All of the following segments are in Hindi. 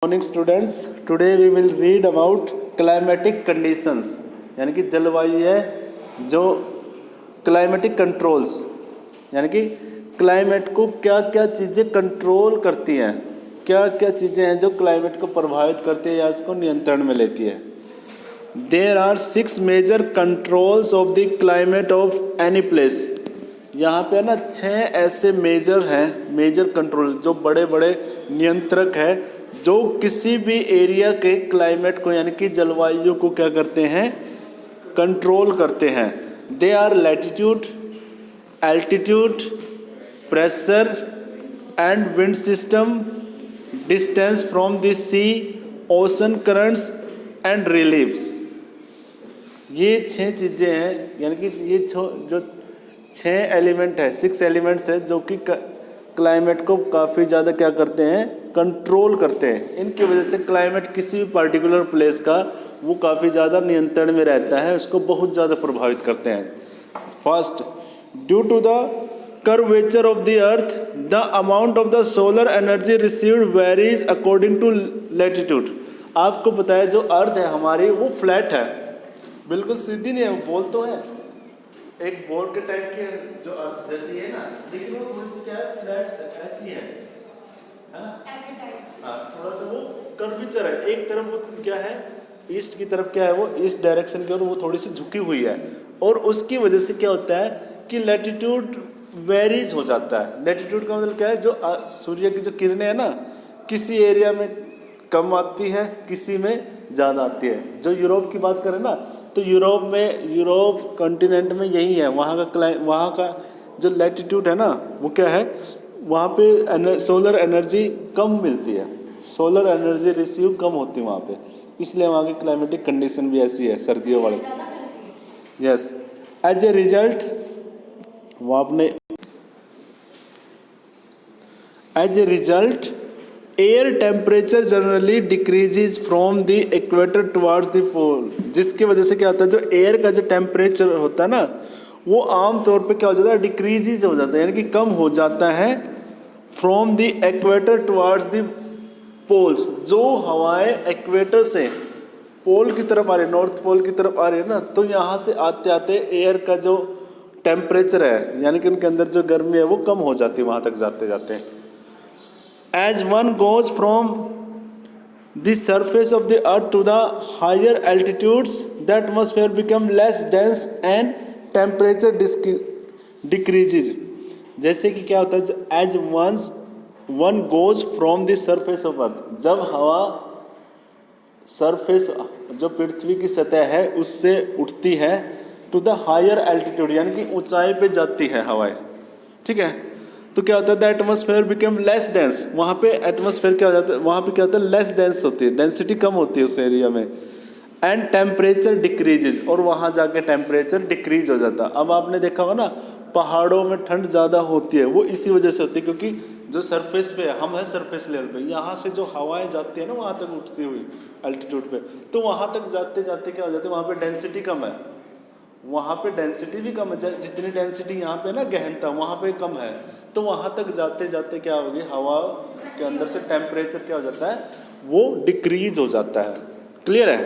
Morning students, today we will read about climatic conditions, यानी कि जलवायु है जो क्लाइमेटिक कंट्रोल्स, यानी कि क्लाइमेट को क्या क्या चीज़ें कंट्रोल करती हैं, क्या क्या चीज़ें हैं जो क्लाइमेट को प्रभावित करती है या इसको नियंत्रण में लेती है। There are 6 major controls of the climate of any place. यहाँ पे ना 6 ऐसे मेजर कंट्रोल जो बड़े बड़े नियंत्रक है जो किसी भी एरिया के क्लाइमेट को यानी कि जलवायु को क्या करते हैं, कंट्रोल करते हैं। They are latitude, altitude, pressure and wind system, distance from the sea, ocean currents and reliefs. ये 6 चीज़ें हैं, यानी कि ये जो 6 एलिमेंट है, 6 एलिमेंट्स है जो कि क्लाइमेट को काफ़ी ज़्यादा क्या करते हैं, कंट्रोल करते हैं। इनकी वजह से क्लाइमेट किसी भी पर्टिकुलर प्लेस का वो काफ़ी ज़्यादा नियंत्रण में रहता है, उसको बहुत ज़्यादा प्रभावित करते हैं। First, due to the curvature of the earth the amount of the solar energy received varies according to latitude. आपको पता है जो अर्थ है हमारी वो फ्लैट है, बिल्कुल सीधी नहीं है, वो बॉल तो है, एक बॉल के टाइप की जो अर्थ जैसी है ना, लेकिन वो थोड़ी सी क्या है, फ्लैट ऐसी है ना, हाँ, थोड़ा सा वो कर्वेचर है। एक तरफ वो क्या है, ईस्ट की तरफ क्या है, वो ईस्ट डायरेक्शन की ओर वो थोड़ी सी झुकी हुई है, और उसकी वजह से क्या होता है कि लैटिट्यूड वेरीज हो जाता है। लैटिट्यूड का मतलब क्या है, जो सूर्य की जो किरणें है ना, किसी एरिया में कम आती है, किसी में ज़्यादा आती है। जो यूरोप की बात करें ना, तो यूरोप कॉन्टिनेंट में यही है, वहाँ का जो लैटिट्यूड है ना, वो क्या है, वहाँ पे सोलर एनर्जी कम मिलती है, सोलर एनर्जी रिसीव कम होती है वहाँ पे, इसलिए वहाँ की क्लाइमेटिक कंडीशन भी ऐसी है, सर्दियों वाली। Yes, as a result air temperature generally decreases from the equator towards the pole. जिसकी वजह से क्या होता है, जो एयर का जो टेम्परेचर होता है ना, वो आम तौर पे क्या हो जाता है, डिक्रीजेज हो जाता है, यानी कि कम हो जाता है from the equator towards the poles. जो हवाएं इक्वेटर से पोल की तरफ आ रही है, नॉर्थ पोल की तरफ आ रही है ना, तो यहाँ से आते आते एयर का जो टेम्परेचर है, यानी कि उनके अंदर जो गर्मी है वो कम हो जाती है वहाँ तक जाते जाते। As one goes from the surface of the earth to the higher altitudes, the atmosphere becomes less dense and temperature decreases. जैसे कि क्या होता है, as one goes from the surface of earth, जब हवा सरफेस जो पृथ्वी की सतह है उससे उठती है, टू द हायर एल्टीट्यूड यानी कि ऊंचाई पे जाती है हवाएं, ठीक है, तो क्या होता है, the atmosphere become less dense. वहाँ पे एटमॉस्फेयर क्या हो जाता है, वहाँ पे क्या होता है, लेस डेंस होती है, डेंसिटी कम होती है उस एरिया में, एंड टेम्परेचर डिक्रीजेज, और वहाँ जाके टेम्परेचर डिक्रीज हो जाता है। अब आपने देखा होगा ना, पहाड़ों में ठंड ज़्यादा होती है, वो इसी वजह से होती है क्योंकि जो सरफेस पे हम है, सरफेस लेवल पे, यहाँ से जो हवाएं जाती है ना वहाँ तक उठती हुई एल्टीट्यूड पे, तो वहाँ तक जाते जाते क्या हो जाता है, वहाँ पे डेंसिटी कम है, वहाँ पे डेंसिटी भी कम है, जितनी डेंसिटी यहाँ पे ना गहनता वहाँ पे कम है, तो वहाँ तक जाते जाते क्या होगी, हवा के अंदर से टेम्परेचर क्या हो जाता है, वो डिक्रीज हो जाता है। क्लियर है?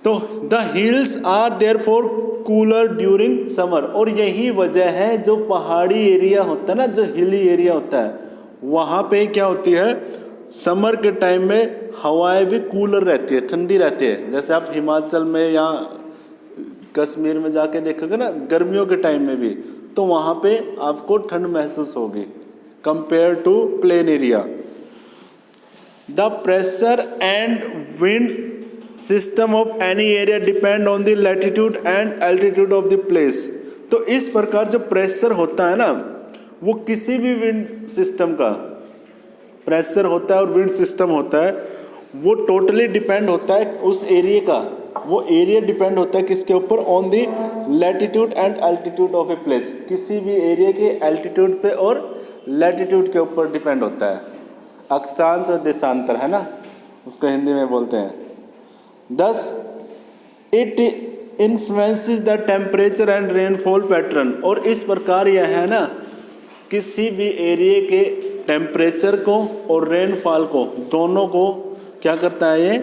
तो the hills are therefore cooler during summer, और यही वजह है जो पहाड़ी एरिया होता है ना, जो हिली एरिया होता है, वहाँ पे क्या होती है, समर के टाइम में हवाएं भी कूलर रहती है, ठंडी रहती है। जैसे आप हिमाचल में या कश्मीर में जाके देखोगे ना, गर्मियों के टाइम में भी, तो वहाँ पे आपको ठंड महसूस होगी compare to plain area. The pressure and wind system of any area depend on the latitude and altitude of the place. तो इस प्रकार जो प्रेशर होता है ना, वो किसी भी विंड सिस्टम का प्रेशर होता है और विंड सिस्टम होता है, वो टोटली डिपेंड होता है उस एरिया का, वो एरिया डिपेंड होता है किसके ऊपर, on the latitude and altitude of a place. किसी भी एरिया के एल्टीट्यूड पे और लैटिट्यूड के ऊपर डिपेंड होता है। अक्षांतर और देशांतर है ना, उसको हिंदी में बोलते हैं। Thus it influences the temperature and rainfall pattern, और इस प्रकार यह है ना किसी भी एरिया के टेम्परेचर को और रेनफॉल को, दोनों को क्या करता है, ये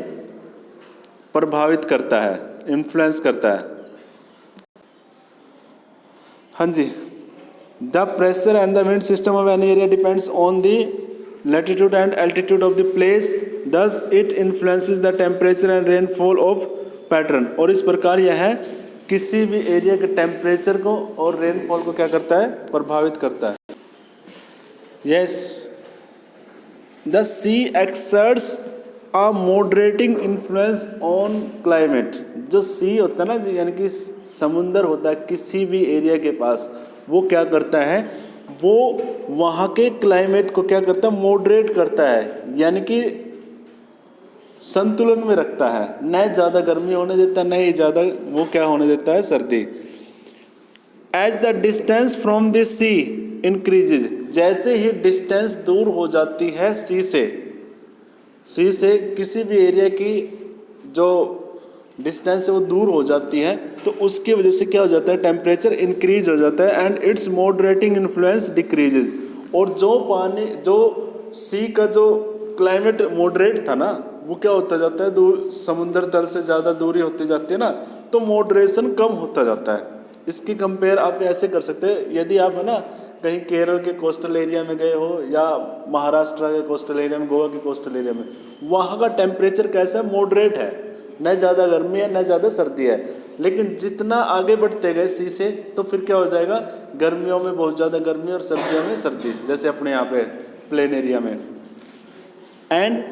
प्रभावित करता है, इन्फ्लुएंस करता है। हाँ जी, the pressure and the wind system of any area depends on the latitude and altitude of the place, thus it influences the temperature and rainfall of pattern. और इस प्रकार यह है किसी भी एरिया के टेम्परेचर को और रेनफॉल को क्या करता है, प्रभावित करता है। Yes, the sea exerts a moderating influence on climate. जो सी होता है ना जी, यानी कि समुंदर होता है किसी भी एरिया के पास, वो क्या करता है, वो वहाँ के क्लाइमेट को क्या करता है, मॉडरेट करता है, यानी कि संतुलन में रखता है। न ज़्यादा गर्मी होने देता, न ही ज़्यादा वो क्या होने देता है, सर्दी। As the distance from the sea increases, जैसे ही डिस्टेंस दूर हो जाती है सी से किसी भी एरिया की जो डिस्टेंस है वो दूर हो जाती है, तो उसकी वजह से क्या हो जाता है, टेम्परेचर इंक्रीज हो जाता है and it's moderating influence decreases. और जो पानी, जो सी का जो क्लाइमेट मॉडरेट था ना, वो क्या होता जाता है, दूर समुद्र तल से ज़्यादा दूरी होती जाती है ना, तो मॉडरेशन कम होता जाता है। इसकी कंपेयर आप ऐसे कर सकते हैं, यदि आप है ना कहीं केरल के कोस्टल एरिया में गए हो या महाराष्ट्र के कोस्टल एरिया में, गोवा के कोस्टल एरिया में, वहाँ का टेम्परेचर कैसा है, मॉडरेट है, न ज़्यादा गर्मी है न ज़्यादा सर्दी है। लेकिन जितना आगे बढ़ते गए सी से, तो फिर क्या हो जाएगा, गर्मियों में बहुत ज़्यादा गर्मी और सर्दियों में सर्दी, जैसे अपने यहाँ पे प्लेन एरिया में। And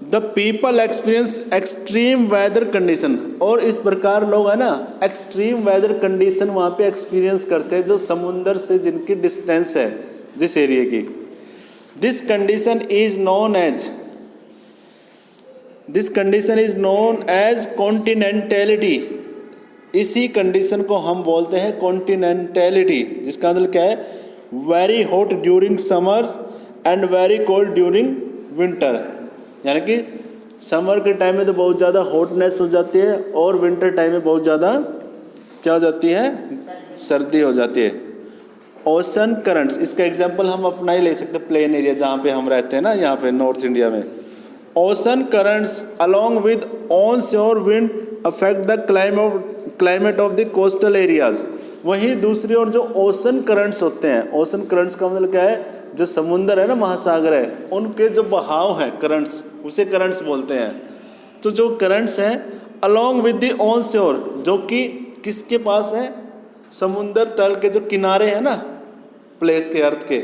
the people experience extreme weather condition, और इस प्रकार लोग है ना एक्सट्रीम वेदर कंडीशन वहाँ पे एक्सपीरियंस करते हैं जो समुंदर से जिनकी डिस्टेंस है जिस एरिया की। This condition is known as continentality. इसी कंडीशन को हम बोलते हैं कॉन्टिनेंटलिटी, जिसका मतलब क्या है, very hot during summers and very cold during winter. यानी कि समर के टाइम में तो बहुत ज़्यादा हॉटनेस हो जाती है और विंटर टाइम में बहुत ज़्यादा क्या हो जाती है, सर्दी हो जाती है। ओशन करंट्स, इसका एग्जांपल हम अपना ही ले सकते हैं, प्लेन एरिया जहाँ पे हम रहते हैं ना, यहाँ पे नॉर्थ इंडिया में। Ocean currents along with on sure wind affect the climate of the coastal areas. वहीं दूसरी ओर जो ओशन करंट्स होते हैं, ओशन करंट्स का मतलब क्या है, जो समुंदर है ना, महासागर है, उनके जो बहाव हैं करंट्स, उसे करंट्स बोलते हैं। तो जो करंट्स हैं along with the on sure, जो कि किसके पास है, समुंदर तल के जो किनारे हैं ना, प्लेस के अर्थ के,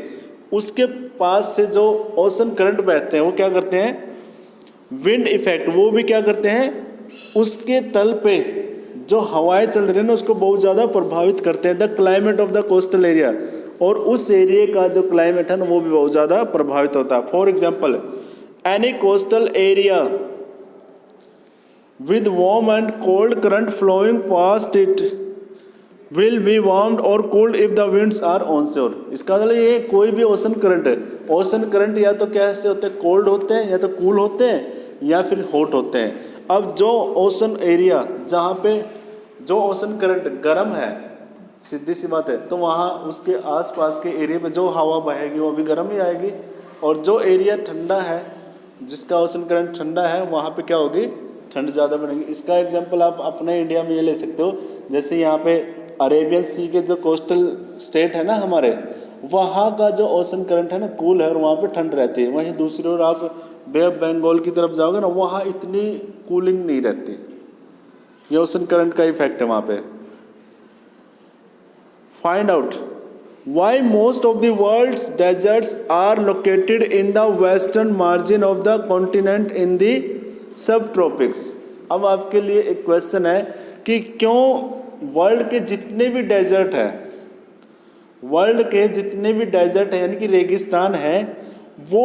उसके पास से जो ओशन करंट बहते हैं वो क्या करते हैं, विंड इफेक्ट, वो भी क्या करते हैं, उसके तल पे जो हवाएं चल रही है ना उसको बहुत ज़्यादा प्रभावित करते हैं। The climate of the coastal area, और उस एरिया का जो क्लाइमेट है ना वो भी बहुत ज़्यादा प्रभावित होता है। For example, any coastal area with warm and cold current flowing past it will be warmed और cooled if the winds are on shore. इसका मतलब ये कोई भी ओशन करंट है, ओशन करंट या तो कैसे होते हैं, कोल्ड होते हैं, या तो कूल होते हैं, या फिर हॉट होते हैं। अब जो ओशन एरिया जहाँ पे जो ओशन करंट गर्म है, सीधी सी बात है, तो वहाँ उसके आसपास के एरिया में जो हवा बहेगी वो भी गर्म ही आएगी। और जो एरिया ठंडा है, जिसका ओशन करंट ठंडा है, वहाँ पे क्या होगी, ठंड ज़्यादा बनेगी। इसका एग्जांपल आप अपने इंडिया में ये ले सकते हो, जैसे यहाँ पे अरेबियन सी के जो कोस्टल स्टेट है ना हमारे, वहाँ का जो ओशन करंट है ना कूल है और वहाँ पे ठंड रहती है। वहीं दूसरी ओर आप बे ऑफ बंगाल की तरफ जाओगे ना, वहाँ इतनी कूलिंग नहीं रहती। ये ओशन करंट का इफेक्ट है वहाँ पे। Find out why most of the world's deserts are located in the western margin of the continent in the subtropics. अब आपके लिए एक क्वेश्चन है कि क्यों वर्ल्ड के जितने भी डेजर्ट है, वर्ल्ड के जितने भी डेजर्ट है यानी कि रेगिस्तान है, वो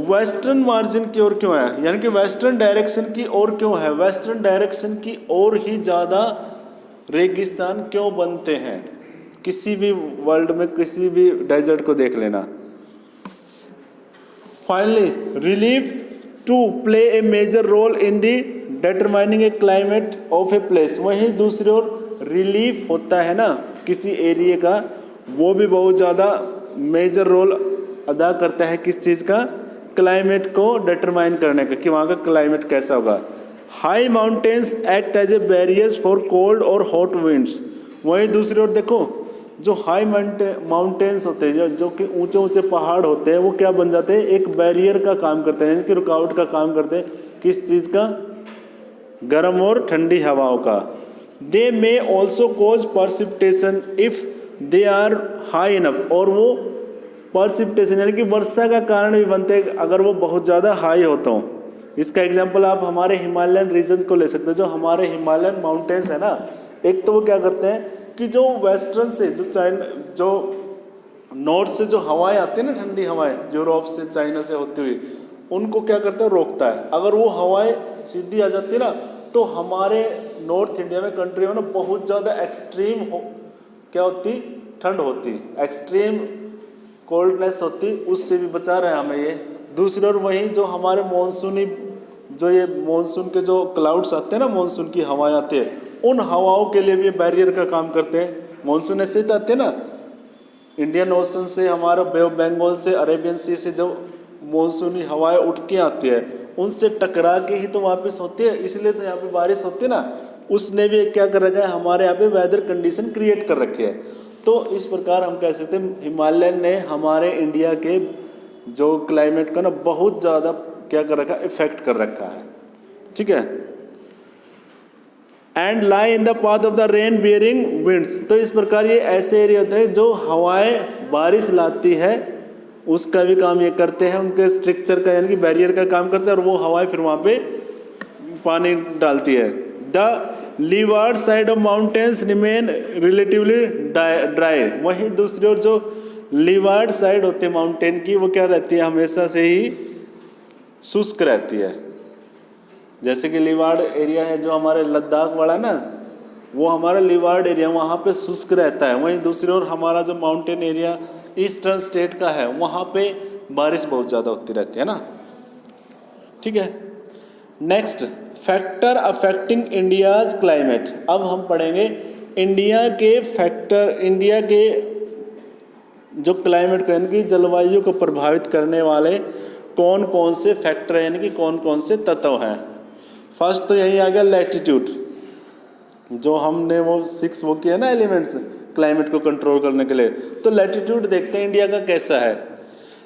वेस्टर्न मार्जिन की ओर क्यों है, यानी कि वेस्टर्न डायरेक्शन की ओर क्यों है, वेस्टर्न डायरेक्शन की ओर ही ज़्यादा रेगिस्तान क्यों बनते हैं। किसी भी वर्ल्ड में किसी भी डेजर्ट को देख लेना। Finally, relief to play a major role in the determining a climate of a place. वहीं दूसरी ओर रिलीफ होता है ना किसी एरिया का, वो भी बहुत ज़्यादा मेजर रोल अदा करता है किस चीज़ का, क्लाइमेट को डिटरमाइन करने का कि वहाँ का क्लाइमेट कैसा होगा। High mountains act as a barriers for cold और हॉट विंड्स। वहीं दूसरी ओर देखो जो हाई माउंटेन्स होते हैं जो कि ऊंचे ऊंचे पहाड़ होते हैं वो क्या बन जाते हैं, एक बैरियर का काम करते हैं, यानी कि रुकावट का काम करते हैं किस चीज़ का, गर्म और ठंडी हवाओं का। They may also cause precipitation if they are high enough, और वो परसिपिटेशन यानी कि वर्षा का कारण भी बनते हैं अगर वो बहुत ज़्यादा हाई होते हों। इसका एग्जाम्पल आप हमारे हिमालयन रीजन को ले सकते हैं। जो हमारे हिमालयन माउंटेन्स है ना, एक तो वो क्या करते हैं कि जो वेस्टर्न से जो नॉर्थ से जो हवाएं आती है ना, ठंडी हवाएं यूरोप से चाइना से होती हुई, उनको क्या करता है, रोकता है। अगर वो हवाएं सीधी आ जाती है ना तो हमारे नॉर्थ इंडिया में कंट्री में ना बहुत ज़्यादा एक्सट्रीम क्या होती, ठंड होती, एक्सट्रीम कोल्डनेस होती, उससे भी बचा रहे हैं हमें ये। दूसरी ओर वहीं जो हमारे मानसूनी जो ये मानसून के जो क्लाउड्स आते हैं ना, मानसून की हवाएं आती है, उन हवाओं के लिए भी बैरियर का काम करते हैं। मानसून ऐसे ही आते हैं ना, इंडियन ओशन से, हमारा बे ऑफ बंगाल से, अरेबियन सी से जो मानसूनी हवाएं उठ के आती है उनसे टकरा के ही तो वापस होती है, इसलिए तो यहाँ पे बारिश होती है ना। उसने भी क्या कर रखा है, हमारे यहाँ पे वेदर कंडीशन क्रिएट कर रखी है। तो इस प्रकार हम कह सकते हैं हिमालयन ने हमारे इंडिया के जो क्लाइमेट का ना बहुत ज़्यादा क्या कर रखा है, इफेक्ट कर रखा है। ठीक है। And lie in the path of the rain bearing winds, तो इस प्रकार ये ऐसे एरिया होते हैं जो हवाएं बारिश लाती है उसका भी काम ये करते हैं, उनके स्ट्रक्चर का यानी कि बैरियर का काम करते हैं, और वो हवाएं फिर वहाँ पे पानी डालती है। The leeward side of mountains remain relatively dry, वहीं दूसरी ओर जो लीवार्ड साइड होती है माउंटेन की वो क्या रहती है, हमेशा से ही शुष्क रहती है। जैसे कि लीवार्ड एरिया है जो हमारे लद्दाख वाला ना, वो हमारा लीवार्ड एरिया वहाँ पे शुष्क रहता है। वहीं दूसरी ओर हमारा जो माउंटेन एरिया ईस्टर्न स्टेट का है वहाँ पे बारिश बहुत ज़्यादा होती रहती है ना। ठीक है। Next, factor affecting India's climate. अब हम पढ़ेंगे इंडिया के फैक्टर, इंडिया के जो क्लाइमेट को यानी कि जलवायु को प्रभावित करने वाले कौन कौन से फैक्टर हैं, यानी कि कौन कौन से तत्व हैं। फर्स्ट तो यही आ गया लैटिट्यूड, जो हमने वो 6 वो किया ना एलिमेंट्स क्लाइमेट को कंट्रोल करने के लिए। तो लैटिट्यूड देखते हैं इंडिया का कैसा है।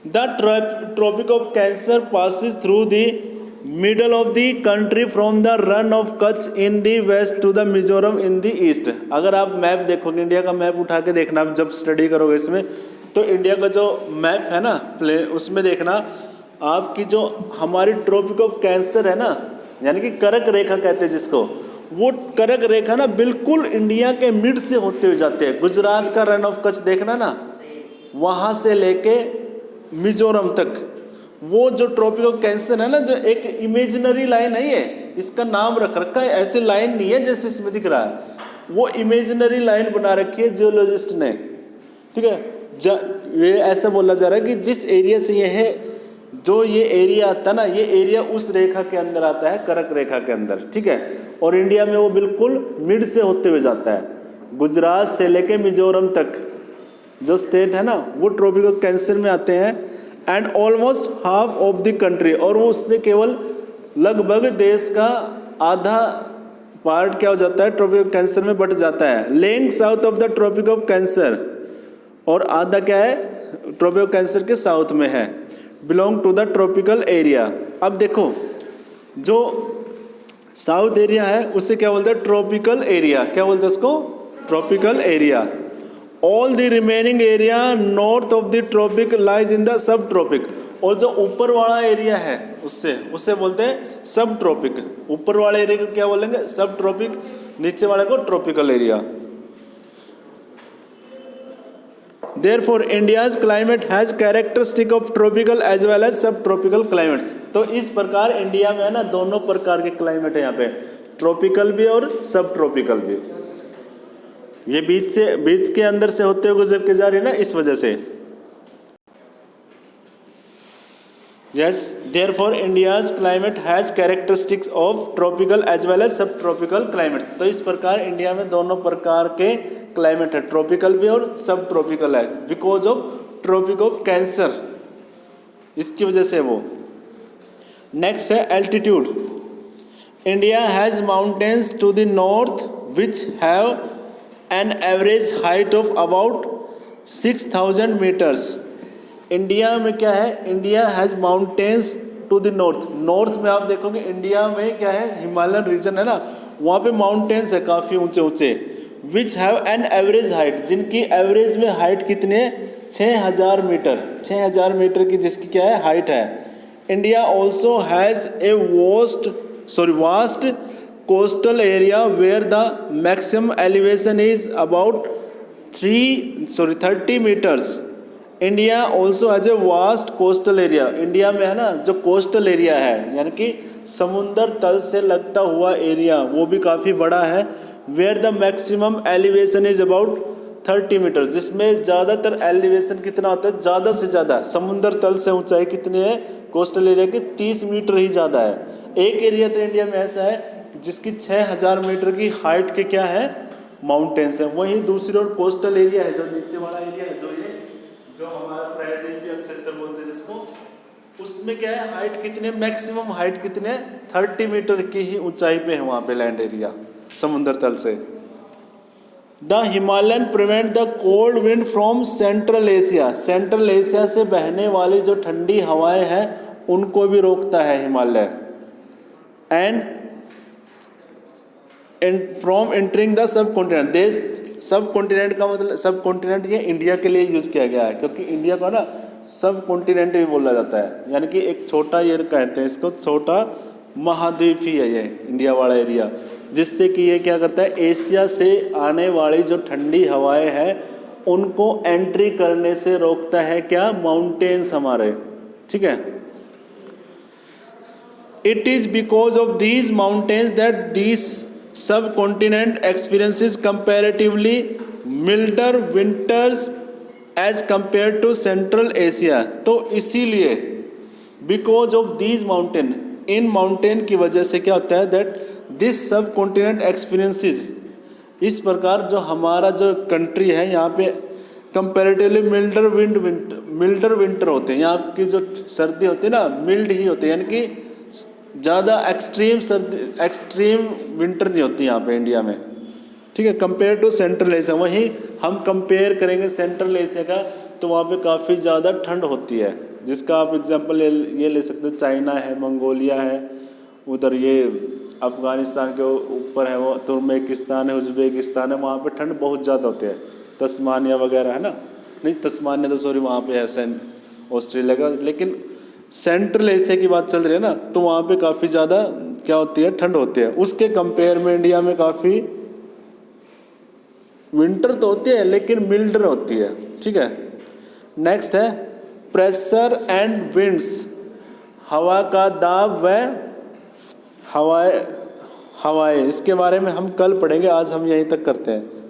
The tropic of cancer passes through the middle of the country from the Rann of Kutch in the west to the Mizoram in the east. अगर आप मैप देखोगे, इंडिया का मैप उठा के देखना, आप जब स्टडी करोगे इसमें, तो इंडिया का जो मैप है ना प्लेन, उसमें देखना आपकी जो हमारी ट्रॉपिक ऑफ कैंसर है ना, यानी कि कर्क रेखा कहते हैं जिसको, वो कर्क रेखा ना बिल्कुल इंडिया के मिड से होते हुए जाते हैं। गुजरात का रन ऑफ कच्छ देखना ना, वहाँ से लेके मिजोरम तक वो जो ट्रॉपिक ऑफ कैंसर है ना, जो एक इमेजिनरी लाइन है, ये इसका नाम रख रखा है, ऐसे लाइन नहीं है जैसे इसमें दिख रहा है, वो इमेजिनरी लाइन बना रखी है जियोलॉजिस्ट ने। ठीक है। ये ऐसा बोला जा रहा है कि जिस एरिया से ये है, जो ये एरिया आता है ना, ये एरिया उस रेखा के अंदर आता है, कर्क रेखा के अंदर। ठीक है। और इंडिया में वो बिल्कुल मिड से होते हुए जाता है, गुजरात से लेके मिजोरम तक जो स्टेट है ना वो ट्रॉपिक ऑफ कैंसर में आते हैं। And almost half of the country, और वो उससे केवल लगभग देश का आधा पार्ट क्या हो जाता है, ट्रॉपिक ऑफ कैंसर में बट जाता है। Lying south of the tropic of cancer, और आधा क्या है, ट्रॉपिक ऑफ कैंसर के साउथ में है, belong to the tropical area. अब देखो जो साउथ एरिया है उसे क्या बोलते हैं, ट्रॉपिकल एरिया। क्या बोलते हैं उसको, tropical area. All the remaining area north of the tropic lies in the subtropic, और जो ऊपर वाला एरिया है उसे बोलते हैं सब ट्रॉपिक। ऊपर वाले एरिया को क्या बोलेंगे, सब ट्रॉपिक, नीचे वाले को tropical area. Therefore, India's climate has characteristic of tropical as well as subtropical climates। तो इस प्रकार इंडिया में है ना दोनों प्रकार के क्लाइमेट है यहाँ पे, ट्रॉपिकल भी और सब ट्रॉपिकल भी। ये बीच के अंदर से होते हुए गुजर के जा रही है ना, इस वजह से। Yes, therefore India's climate has characteristics of tropical as well as subtropical climates। तो इस प्रकार इंडिया में दोनों प्रकार के क्लाइमेट है, ट्रॉपिकल भी और सब ट्रॉपिकल है, because of tropic of cancer, इसकी वजह से वो। नेक्स्ट है altitude. India has mountains to the north which have an average height of about 6000 meters. India में क्या है, India has mountains to the north. North में आप देखोगे इंडिया में क्या है, हिमालयन रीजन है ना, वहाँ पे माउंटेन्स है काफ़ी ऊंचे ऊंचे, विच हैव एन एवरेज हाइट, जिनकी एवरेज में हाइट कितने, 6000 मीटर, 6000 मीटर की जिसकी क्या है हाइट है। India also has a vast coastal area where the maximum elevation is about 30 meters. India also has a vast coastal area. India में है ना जो कोस्टल एरिया है, यानी कि समुंदर तल से लगता हुआ एरिया, वो भी काफ़ी बड़ा है। Where the maximum elevation is about 30 meter, जिसमें ज़्यादातर एलिवेशन कितना होता है, ज़्यादा से ज़्यादा समुंदर तल से ऊंचाई कितनी है कोस्टल एरिया की, 30 मीटर ही ज़्यादा है। एक एरिया तो इंडिया में ऐसा है जिसकी 6000 मीटर की हाइट के क्या है, माउंटेन्स है। वहीं दूसरी ओर कोस्टल एरिया है, जो नीचे वाला एरिया है, जो हमारा प्रायद्वीपीय क्षेत्र बोलते हैं जिसको, उसमें क्या है हाइट कितने, मैक्सिमम हाइट कितने, 30 मीटर की ही ऊंचाई पे है वहाँ पे लैंड एरिया समुद्र तल से। The Himalayan prevent the cold wind from central Asia. Central Asia से बहने वाली जो ठंडी हवाएं हैं उनको भी रोकता है Himalaya. And from entering the sub continent. देश सब कॉन्टिनेंट का मतलब, सब कॉन्टिनेंट ये इंडिया के लिए यूज़ किया गया है, क्योंकि इंडिया को ना सब कॉन्टिनेंट भी बोला जाता है, यानी कि एक छोटा ये कहते हैं इसको, छोटा महाद्वीप ही है ये इंडिया वाला एरिया, जिससे कि ये क्या करता है, एशिया से आने वाली जो ठंडी हवाएं हैं उनको एंट्री करने से रोकता है, क्या, माउंटेन्स हमारे, ठीक है। It is because of these mountains that this subcontinent experiences comparatively milder winters as compare to central Asia. तो इसीलिए बिकॉज ऑफ दीज माउंटेन, इन माउंटेन की वजह से क्या होता है, that this subcontinent experiences, इस प्रकार जो हमारा जो कंट्री है यहाँ पे कंपैरेटिवली मिल्डर विंटर होते हैं, यहाँ की जो सर्दी होती है ना मिल्ड ही होती है, यानी कि ज़्यादा एक्सट्रीम विंटर नहीं होती यहाँ पे इंडिया में, ठीक है, कंपेयर टू सेंट्रल एशिया। वहीं हम कंपेयर करेंगे सेंट्रल एशिया का तो वहाँ पे काफ़ी ज़्यादा ठंड होती है, जिसका आप एग्जांपल ये ले सकते हो, चाइना है, मंगोलिया है, उधर ये अफ़गानिस्तान के ऊपर है वो तुर्कमेनिस्तान है, उज़्बेकिस्तान है, वहाँ पे ठंड बहुत ज़्यादा होती है। तस्मानिया वगैरह है ना, नहीं तस्मानिया तो सॉरी वहाँ पे है ऑस्ट्रेलिया का, लेकिन सेंट्रल एशिया की बात चल रही है ना, तो वहाँ पे काफ़ी ज़्यादा क्या होती है, ठंड होती है। उसके कंपेयर में इंडिया में काफ़ी विंटर तो होती है लेकिन मिल्डर होती है, ठीक है। नेक्स्ट है प्रेशर एंड विंड्स, हवा का दाब व हवाएं, इसके बारे में हम कल पढ़ेंगे, आज हम यहीं तक करते हैं।